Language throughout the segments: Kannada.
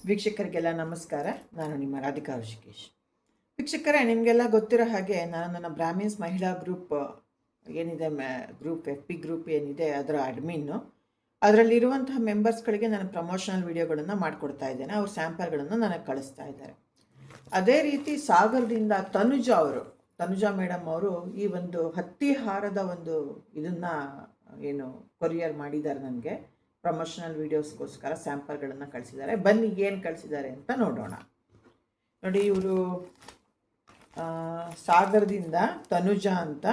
ವೀಕ್ಷಕರಿಗೆಲ್ಲ ನಮಸ್ಕಾರ. ನಾನು ನಿಮ್ಮ ರಾಧಿಕಾ ಋಷಿಕೇಶ್. ವೀಕ್ಷಕರೇ, ನಿಮಗೆಲ್ಲ ಗೊತ್ತಿರೋ ಹಾಗೆ ನಾನು ನನ್ನ ಬ್ರಾಹ್ಮಿನ್ಸ್ ಮಹಿಳಾ ಗ್ರೂಪ್ ಏನಿದೆ, ಗ್ರೂಪ್ FB ಗ್ರೂಪ್ ಏನಿದೆ ಅದರ ಅಡ್ಮಿನ್ನು. ಅದರಲ್ಲಿರುವಂತಹ ಮೆಂಬರ್ಸ್ಗಳಿಗೆ ನಾನು ಪ್ರಮೋಷನಲ್ ವಿಡಿಯೋಗಳನ್ನು ಮಾಡಿಕೊಡ್ತಾ ಇದ್ದೇನೆ. ಅವ್ರ ಸ್ಯಾಂಪಲ್ಗಳನ್ನು ನನಗೆ ಕಳಿಸ್ತಾ ಇದ್ದಾರೆ. ಅದೇ ರೀತಿ ಸಾಗರದಿಂದ ತನುಜಾ ಮೇಡಮ್ ಅವರು ಈ ಒಂದು ಹತ್ತಿ ಹಾರದ ಒಂದು ಇದನ್ನು ಏನು ಕೊರಿಯರ್ ಮಾಡಿದ್ದಾರೆ. ನನಗೆ ಪ್ರಮೋಷನಲ್ ವೀಡಿಯೋಸ್ಗೋಸ್ಕರ ಸ್ಯಾಂಪಲ್ಗಳನ್ನು ಕಳಿಸಿದ್ದಾರೆ. ಬನ್ನಿ ಏನು ಕಳಿಸಿದ್ದಾರೆ ಅಂತ ನೋಡೋಣ. ನೋಡಿ, ಇವರು ಸಾಗರದಿಂದ ತನುಜಾ ಅಂತ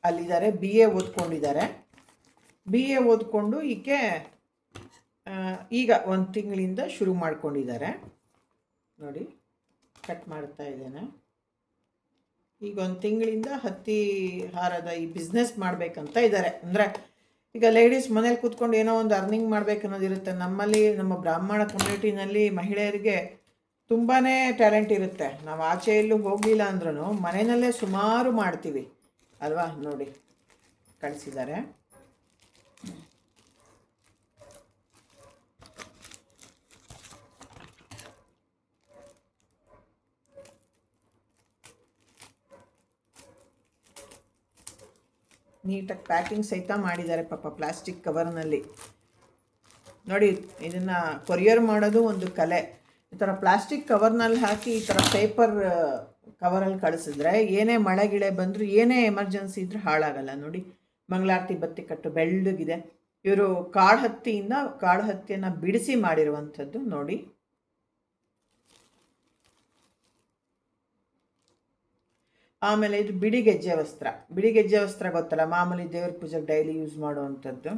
ಅಲ್ಲಿದ್ದಾರೆ. BA ಓದ್ಕೊಂಡಿದ್ದಾರೆ. BA ಓದ್ಕೊಂಡು ಈಗ 1 ತಿಂಗಳಿಂದ ಶುರು ಮಾಡ್ಕೊಂಡಿದ್ದಾರೆ. ನೋಡಿ, ಕಟ್ ಮಾಡ್ತಾ ಇದ್ದೇನೆ. ಈಗ 1 ತಿಂಗಳಿಂದ ಹತ್ತಿ ಹಾರದ ಈ ಬಿಸ್ನೆಸ್ ಮಾಡಬೇಕಂತ ಇದ್ದಾರೆ. ಅಂದರೆ ಈಗ ಲೇಡೀಸ್ ಮನೇಲಿ ಕೂತ್ಕೊಂಡು ಏನೋ ಒಂದು ಅರ್ನಿಂಗ್ ಮಾಡಬೇಕನ್ನೋದಿರುತ್ತೆ. ನಮ್ಮಲ್ಲಿ ನಮ್ಮ ಬ್ರಾಹ್ಮಣ ಕಮ್ಯುನಿಟಿನಲ್ಲಿ ಮಹಿಳೆಯರಿಗೆ ತುಂಬಾ ಟ್ಯಾಲೆಂಟ್ ಇರುತ್ತೆ. ನಾವು ಆಚೆ ಎಲ್ಲೂ ಹೋಗಲಿಲ್ಲ ಅಂದ್ರೂ ಮನೆಯಲ್ಲೇ ಸುಮಾರು ಮಾಡ್ತೀವಿ ಅಲ್ವಾ. ನೋಡಿ, ಕಳಿಸಿದ್ದಾರೆ. ನೀಟಾಗಿ ಪ್ಯಾಕಿಂಗ್ ಸಹಿತ ಮಾಡಿದ್ದಾರೆ ಪಾಪ, ಪ್ಲಾಸ್ಟಿಕ್ ಕವರ್ನಲ್ಲಿ. ನೋಡಿ, ಇದನ್ನು ಕೊರಿಯರ್ ಮಾಡೋದು ಒಂದು ಕಲೆ. ಈ ಥರ ಪ್ಲಾಸ್ಟಿಕ್ ಕವರ್ನಲ್ಲಿ ಹಾಕಿ ಈ ಥರ ಪೇಪರ್ ಕವರಲ್ಲಿ ಕಳಿಸಿದ್ರೆ ಏನೇ ಮಳೆ ಗಿಳೆ ಬಂದರೂ ಏನೇ ಎಮರ್ಜೆನ್ಸಿ ಇದ್ರೂ ಹಾಳಾಗಲ್ಲ. ನೋಡಿ, ಮಂಗಳಾರತಿ ಬತ್ತಿ ಕಟ್ಟು ಬೆಳ್ಳಗಿದೆ. ಇವರು ಕಾಡು ಹತ್ತಿಯನ್ನು ಬಿಡಿಸಿ ಮಾಡಿರುವಂಥದ್ದು. ನೋಡಿ, ಆಮೇಲೆ ಇದು ಬಿಡಿಗೆಜ್ಜೆ ವಸ್ತ್ರ ಗೊತ್ತಲ್ಲ, ಮಾಮೂಲಿ ದೇವ್ರ ಪೂಜೆಗೆ ಡೈಲಿ ಯೂಸ್ ಮಾಡುವಂಥದ್ದು.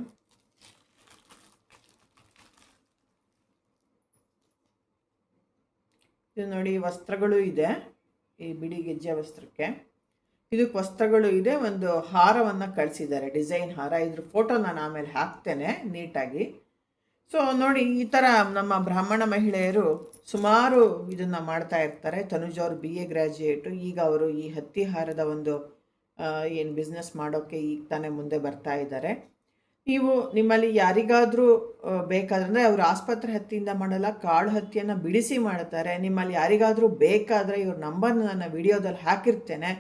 ಇದು ನೋಡಿ, ವಸ್ತ್ರಗಳು ಇದೆ. ಈ ಬಿಡಿಗೆಜ್ಜೆ ವಸ್ತ್ರಕ್ಕೆ ಇದಕ್ಕೆ ವಸ್ತ್ರಗಳು ಇದೆ. ಒಂದು ಹಾರವನ್ನು ಕಳಿಸಿದ್ದಾರೆ, ಡಿಸೈನ್ ಹಾರ. ಇದ್ರ ಫೋಟೋ ನಾನು ಆಮೇಲೆ ಹಾಕ್ತೇನೆ ನೀಟಾಗಿ. ಸೊ ನೋಡಿ, ಈ ಥರ ನಮ್ಮ ಬ್ರಾಹ್ಮಣ ಮಹಿಳೆಯರು ಸುಮಾರು ಇದನ್ನು ಮಾಡ್ತಾ ಇರ್ತಾರೆ. ತನುಜ್ ಅವರು BA ಗ್ರ್ಯಾಜುಯೇಟು. ಈಗ ಅವರು ಈ ಹತ್ತಿ ಹಾರದ ಒಂದು ಏನು ಬಿಸ್ನೆಸ್ ಮಾಡೋಕ್ಕೆ ಈಗ ತಾನೇ ಮುಂದೆ ಬರ್ತಾ ಇದ್ದಾರೆ. ನೀವು ನಿಮ್ಮಲ್ಲಿ ಯಾರಿಗಾದರೂ ಬೇಕಾದ್ರೆ ಅವರು ಆಸ್ಪತ್ರೆ ಹತ್ತಿಯಿಂದ ಮಾಡಲ್ಲ, ಕಾಡು ಹತ್ತಿಯನ್ನು ಬಿಡಿಸಿ ಮಾಡ್ತಾರೆ. ನಿಮ್ಮಲ್ಲಿ ಯಾರಿಗಾದರೂ ಬೇಕಾದರೆ ಇವ್ರ ನಂಬರ್ ನನ್ನ ವಿಡಿಯೋದಲ್ಲಿ ಹಾಕಿರ್ತೇನೆ,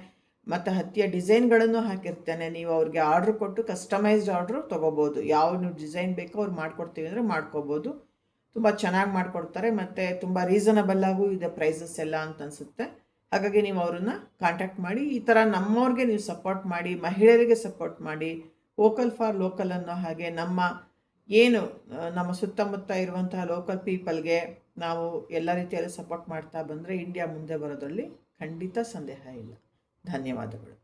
ಮತ್ತು ಹತ್ತಿಯ ಡಿಸೈನ್ಗಳನ್ನು ಹಾಕಿರ್ತೇನೆ. ನೀವು ಅವ್ರಿಗೆ ಆರ್ಡ್ರ್ ಕೊಟ್ಟು ಕಸ್ಟಮೈಸ್ಡ್ ಆರ್ಡ್ರು ತೊಗೋಬೋದು. ಯಾವ ನೀವು ಡಿಸೈನ್ ಬೇಕೋ ಅವ್ರು ಮಾಡ್ಕೊಡ್ತೀವಿ ಅಂದರೆ ಮಾಡ್ಕೋಬೋದು. ತುಂಬ ಚೆನ್ನಾಗಿ ಮಾಡಿಕೊಡ್ತಾರೆ ಮತ್ತು ತುಂಬ ರೀಸನಬಲ್ಲಾಗೂ ಇದೆ ಪ್ರೈಸಸ್ ಎಲ್ಲ ಅಂತ ಅನಿಸುತ್ತೆ. ಹಾಗಾಗಿ ನೀವು ಅವ್ರನ್ನ ಕಾಂಟ್ಯಾಕ್ಟ್ ಮಾಡಿ. ಈ ಥರ ನಮ್ಮವ್ರಿಗೆ ನೀವು ಸಪೋರ್ಟ್ ಮಾಡಿ, ಮಹಿಳೆಯರಿಗೆ ಸಪೋರ್ಟ್ ಮಾಡಿ. ವೋಕಲ್ ಫಾರ್ ಲೋಕಲ್ ಅನ್ನೋ ಹಾಗೆ ನಮ್ಮ ಸುತ್ತಮುತ್ತ ಇರುವಂತಹ ಲೋಕಲ್ ಪೀಪಲ್ಗೆ ನಾವು ಎಲ್ಲ ರೀತಿಯಲ್ಲಿ ಸಪೋರ್ಟ್ ಮಾಡ್ತಾ ಬಂದರೆ ಇಂಡಿಯಾ ಮುಂದೆ ಬರೋದ್ರಲ್ಲಿ ಖಂಡಿತ ಸಂದೇಹ ಇಲ್ಲ. ಧನ್ಯವಾದಗಳು.